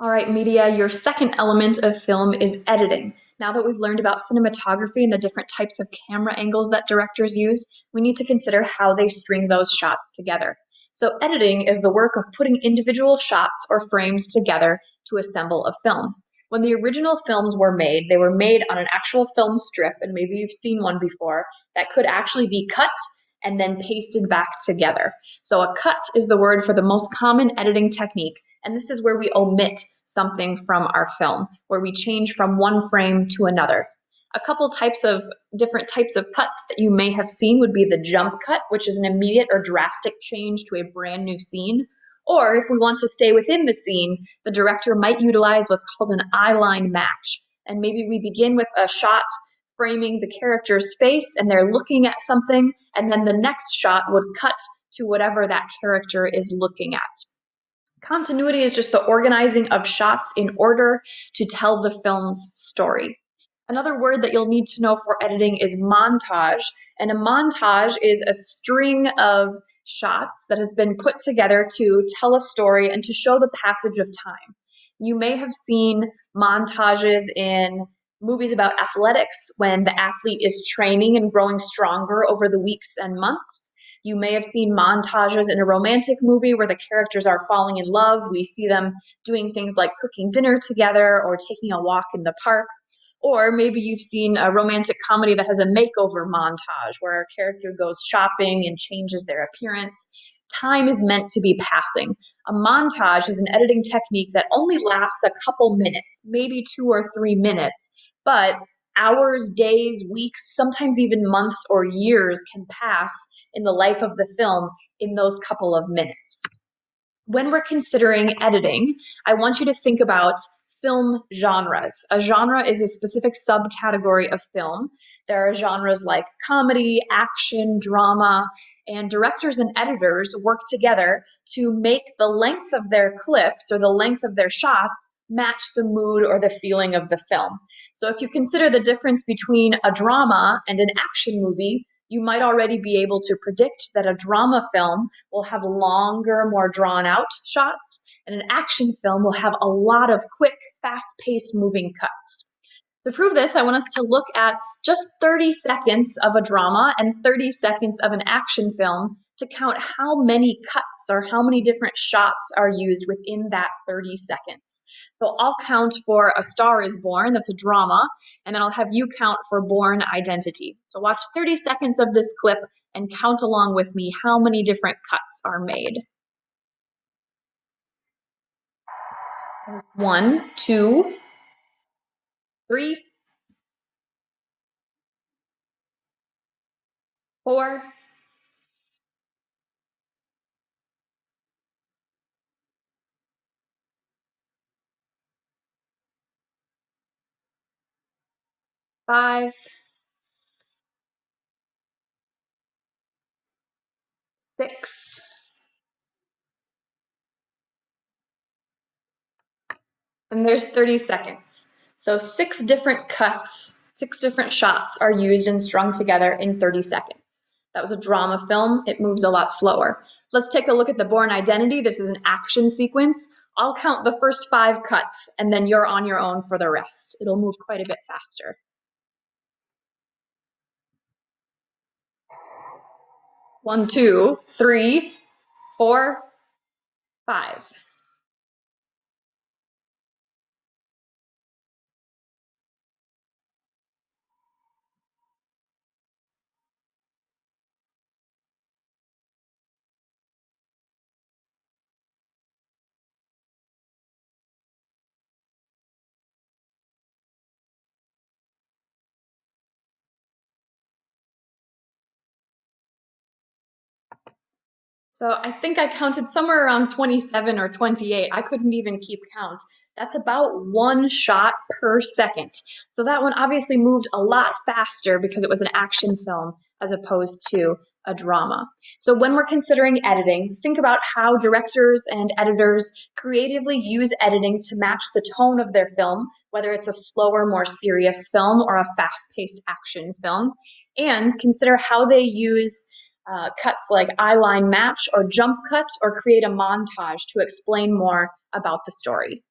All right, media, your second element of film is editing. Now that we've learned about cinematography and the different types of camera angles that directors use, we need to consider how they string those shots together. So, editing is the work of putting individual shots or frames together to assemble a film. When the original films were made, they were made on an actual film strip, and maybe you've seen one before, that could actually be cut and then pasted back together. So, a cut is the word for the most common editing technique, and this is where we omit something from our film, where we change from one frame to another. A couple types of different types of cuts that you may have seen would be the jump cut, which is an immediate or drastic change to a brand new scene. Or if we want to stay within the scene, the director might utilize what's called an eyeline match. And maybe we begin with a shot framing the character's face and they're looking at something, and then the next shot would cut to whatever that character is looking at. Continuity is just the organizing of shots in order to tell the film's story. Another word that you'll need to know for editing is montage, and a montage is a string of shots that has been put together to tell a story and to show the passage of time. You may have seen montages in movies about athletics when the athlete is training and growing stronger over the weeks and months. You may have seen montages in a romantic movie where the characters are falling in love. We see them doing things like cooking dinner together or taking a walk in the park. Or maybe you've seen a romantic comedy that has a makeover montage where a character goes shopping and changes their appearance. Time is meant to be passing. A montage is an editing technique that only lasts a couple minutes, maybe 2 or 3 minutes, but hours, days, weeks, sometimes even months or years can pass in the life of the film in those couple of minutes. When we're considering editing, I want you to think about film genres. A genre is a specific subcategory of film. There are genres like comedy, action, drama, and directors and editors work together to make the length of their clips or the length of their shots match the mood or the feeling of the film. So if you consider the difference between a drama and an action movie, you might already be able to predict that a drama film will have longer, more drawn out shots, and an action film will have a lot of quick, fast paced moving cuts. To prove this, I want us to look at just 30 seconds of a drama and 30 seconds of an action film to count how many cuts or how many different shots are used within that 30 seconds. So I'll count for A Star is Born, that's a drama, and then I'll have you count for Bourne Identity. So watch 30 seconds of this clip and count along with me how many different cuts are made. 1, 2, 3, 4, 5, 6, and there's 30 seconds. So 6 different cuts, 6 different shots are used and strung together in 30 seconds. That was a drama film. It moves a lot slower. Let's take a look at the Bourne Identity. This is an action sequence. I'll count the first 5 cuts, and then you're on your own for the rest. It'll move quite a bit faster. 1, 2, 3, 4, 5. So I think I counted somewhere around 27 or 28. I couldn't even keep count. That's about 1 shot per second. So that one obviously moved a lot faster because it was an action film as opposed to a drama. So when we're considering editing, think about how directors and editors creatively use editing to match the tone of their film, whether it's a slower, more serious film or a fast-paced action film, and consider how they use cuts like eyeline match or jump cut or create a montage to explain more about the story.